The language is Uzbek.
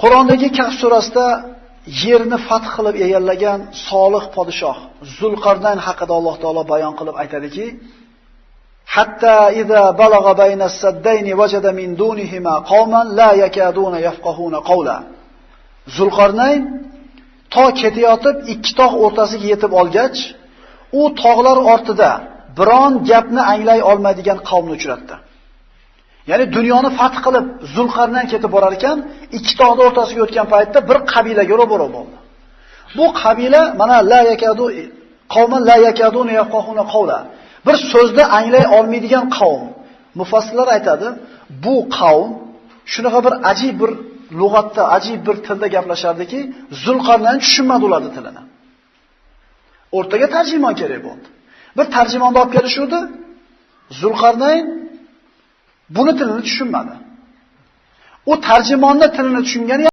Qur'ondagi Kahf surasida yerni fath qilib egallagan solih podshoh Zulqarnayn haqida Alloh taolo bayon qilib aytadiki: "Hatta iza balagha bayna as-saddayni wajada min dunihima qauman la yakaduna yafqahuna qawla." Zulqarnayn to ketayotib ikki tog' o'rtasiga yetib olgach, u tog'lar ortida biron gapni anglay olmaydigan qavmni uchratdi. Ya'ni dunyoni fath qilib Zulqarnayn ketib borar ekan, ikki tog'ning o'rtasiga o'tgan paytda bir qabilaga ro'baro bo'ldi. Bu qabila mana la yakadu qavman la yakaduna yafqahuna qawla. Bir so'zni anglay olmaydigan qavm. Mufassirlar aytadi, bu qavm shunaqa bir ajib bir lug'atda, ajib bir tilda gaplashardiki, Zulqarnayn tushunmadi ularning tilini. O'rtaga tarjimon kerak bo'ldi. Bir tarjimonni olib kelishuvdi. Zulqarnayn buni tilini tushunmadi. U tarjimonni tilini tushungani